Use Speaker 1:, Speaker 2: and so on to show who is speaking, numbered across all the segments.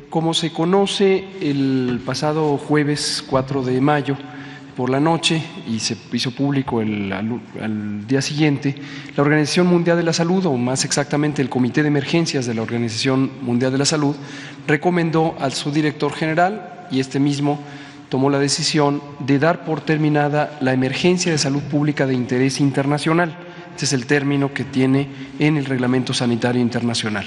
Speaker 1: Como se conoce, el pasado jueves 4 de mayo por la noche, y se hizo público al día siguiente, la Organización Mundial de la Salud, o más exactamente el Comité de Emergencias de la Organización Mundial de la Salud, recomendó al subdirector general, y este mismo tomó la decisión de dar por terminada la emergencia de salud pública de interés internacional. Este es el término que tiene en el Reglamento Sanitario Internacional.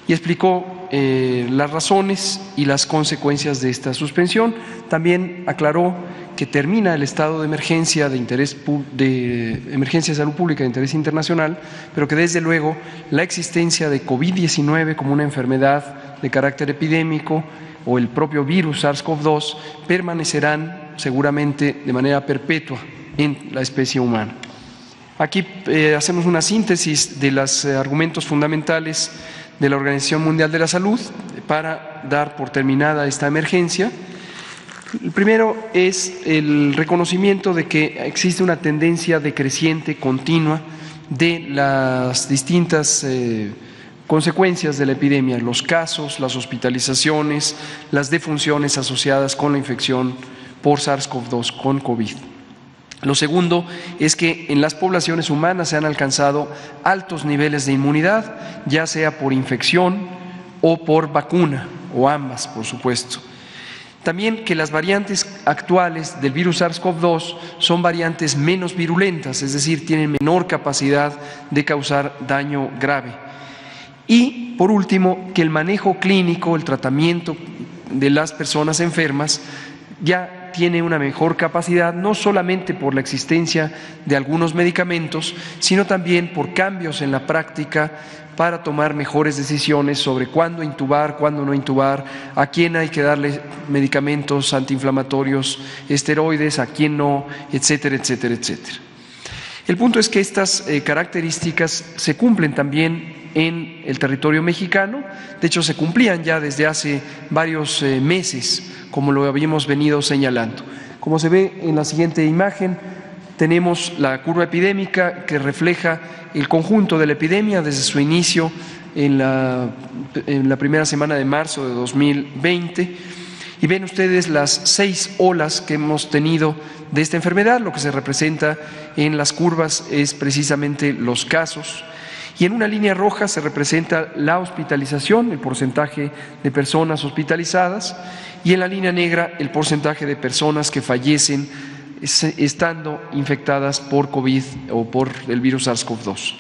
Speaker 1: Y explicó las razones y las consecuencias de esta suspensión. También aclaró que termina el estado de emergencia emergencia de salud pública de interés internacional, pero que desde luego la existencia de COVID-19 como una enfermedad de carácter epidémico o el propio virus SARS-CoV-2 permanecerán seguramente de manera perpetua en la especie humana. Aquí hacemos una síntesis de los argumentos fundamentales de la Organización Mundial de la Salud para dar por terminada esta emergencia. El primero es el reconocimiento de que existe una tendencia decreciente continua de las distintas consecuencias de la epidemia, los casos, las hospitalizaciones, las defunciones asociadas con la infección por SARS-CoV-2, con COVID. Lo segundo es que en las poblaciones humanas se han alcanzado altos niveles de inmunidad, ya sea por infección o por vacuna, o ambas, por supuesto. También que las variantes actuales del virus SARS-CoV-2 son variantes menos virulentas, es decir, tienen menor capacidad de causar daño grave. Y, por último, que el manejo clínico, el tratamiento de las personas enfermas ya tiene una mejor capacidad, no solamente por la existencia de algunos medicamentos, sino también por cambios en la práctica para tomar mejores decisiones sobre cuándo intubar, cuándo no intubar, a quién hay que darle medicamentos antiinflamatorios, esteroides, a quién no, etcétera, etcétera, etcétera. El punto es que estas características se cumplen también en el territorio mexicano. De hecho, se cumplían ya desde hace varios meses, como lo habíamos venido señalando. Como se ve en la siguiente imagen, tenemos la curva epidémica que refleja el conjunto de la epidemia desde su inicio en la primera semana de marzo de 2020. Y ven ustedes las 6 olas que hemos tenido de esta enfermedad. Lo que se representa en las curvas es precisamente los casos. Y en una línea roja se representa la hospitalización, el porcentaje de personas hospitalizadas, y en la línea negra el porcentaje de personas que fallecen estando infectadas por COVID o por el virus SARS-CoV-2.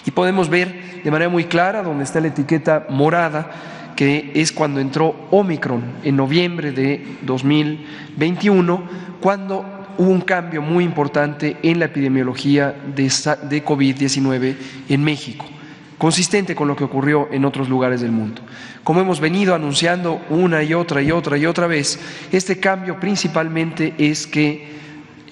Speaker 1: Y podemos ver de manera muy clara donde está la etiqueta morada, que es cuando entró Omicron en noviembre de 2021, cuando hubo un cambio muy importante en la epidemiología de COVID-19 en México, consistente con lo que ocurrió en otros lugares del mundo. Como hemos venido anunciando una y otra vez, este cambio principalmente es que,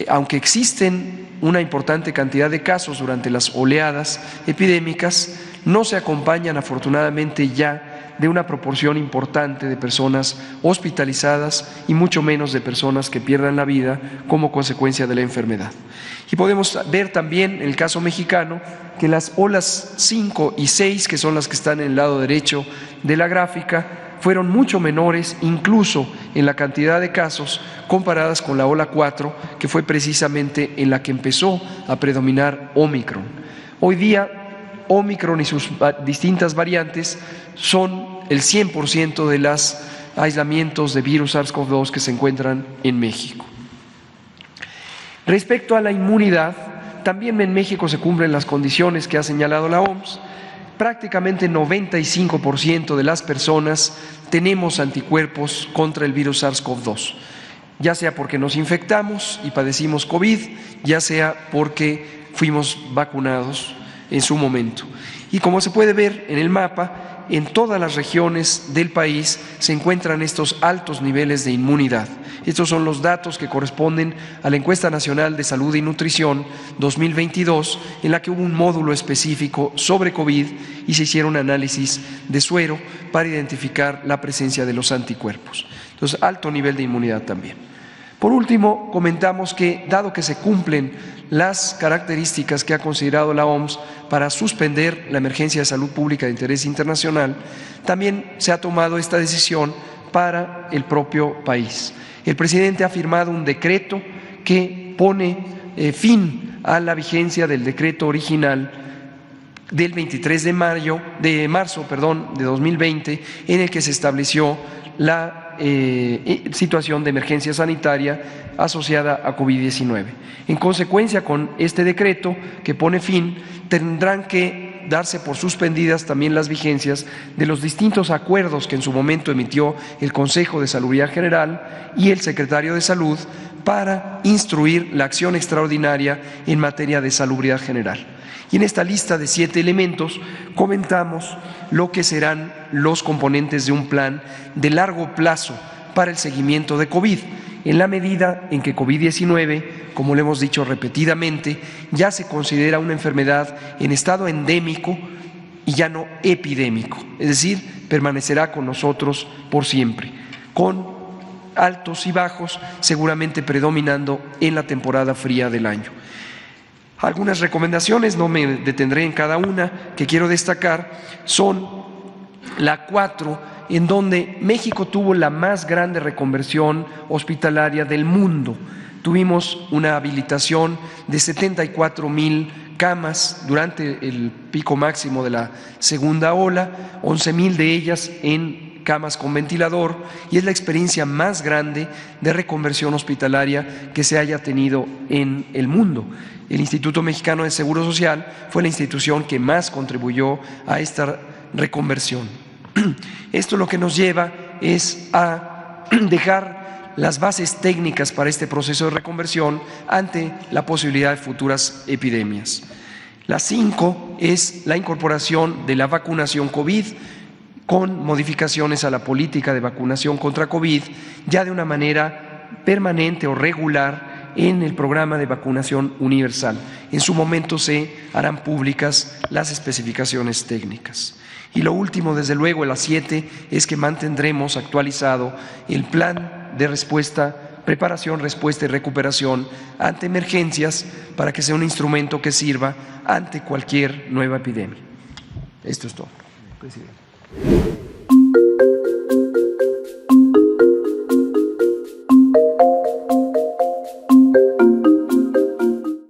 Speaker 1: aunque existen una importante cantidad de casos durante las oleadas epidémicas, no se acompañan afortunadamente ya de una proporción importante de personas hospitalizadas y mucho menos de personas que pierdan la vida como consecuencia de la enfermedad. Y podemos ver también en el caso mexicano que las olas 5 y 6, que son las que están en el lado derecho de la gráfica, fueron mucho menores incluso en la cantidad de casos comparadas con la ola 4, que fue precisamente en la que empezó a predominar Omicron. Hoy día Omicron y sus distintas variantes son el 100% de los aislamientos de virus SARS-CoV-2 que se encuentran en México. Respecto a la inmunidad, también en México se cumplen las condiciones que ha señalado la OMS. Prácticamente 95% de las personas tenemos anticuerpos contra el virus SARS-CoV-2, ya sea porque nos infectamos y padecimos COVID, ya sea porque fuimos vacunados en su momento. Y como se puede ver en el mapa, en todas las regiones del país se encuentran estos altos niveles de inmunidad. Estos son los datos que corresponden a la Encuesta Nacional de Salud y Nutrición 2022, en la que hubo un módulo específico sobre COVID y se hicieron análisis de suero para identificar la presencia de los anticuerpos. Entonces, alto nivel de inmunidad también. Por último, comentamos que, dado que se cumplen las características que ha considerado la OMS para suspender la emergencia de salud pública de interés internacional, también se ha tomado esta decisión para el propio país. El presidente ha firmado un decreto que pone fin a la vigencia del decreto original del 23 de marzo de 2020, en el que se estableció la situación de emergencia sanitaria asociada a COVID-19. En consecuencia, con este decreto que pone fin, tendrán que darse por suspendidas también las vigencias de los distintos acuerdos que en su momento emitió el Consejo de Salubridad General y el Secretario de Salud para instruir la acción extraordinaria en materia de salubridad general. Y en esta lista de 7 elementos comentamos lo que serán los componentes de un plan de largo plazo para el seguimiento de COVID, en la medida en que COVID-19, como lo hemos dicho repetidamente, ya se considera una enfermedad en estado endémico y ya no epidémico, es decir, permanecerá con nosotros por siempre, con altos y bajos seguramente predominando en la temporada fría del año. Algunas recomendaciones, no me detendré en cada una, que quiero destacar, son la 4, en donde México tuvo la más grande reconversión hospitalaria del mundo. Tuvimos una habilitación de 74,000 camas durante el pico máximo de la segunda ola, 11,000 de ellas en camas con ventilador, y es la experiencia más grande de reconversión hospitalaria que se haya tenido en el mundo. El Instituto Mexicano de Seguro Social fue la institución que más contribuyó a esta reconversión. Esto lo que nos lleva es a dejar las bases técnicas para este proceso de reconversión ante la posibilidad de futuras epidemias. La 5 es la incorporación de la vacunación COVID con modificaciones a la política de vacunación contra COVID, ya de una manera permanente o regular en el programa de vacunación universal. En su momento se harán públicas las especificaciones técnicas. Y lo último, desde luego, la 7, es que mantendremos actualizado el plan de respuesta, preparación, respuesta y recuperación ante emergencias para que sea un instrumento que sirva ante cualquier nueva epidemia. Esto es todo, presidente.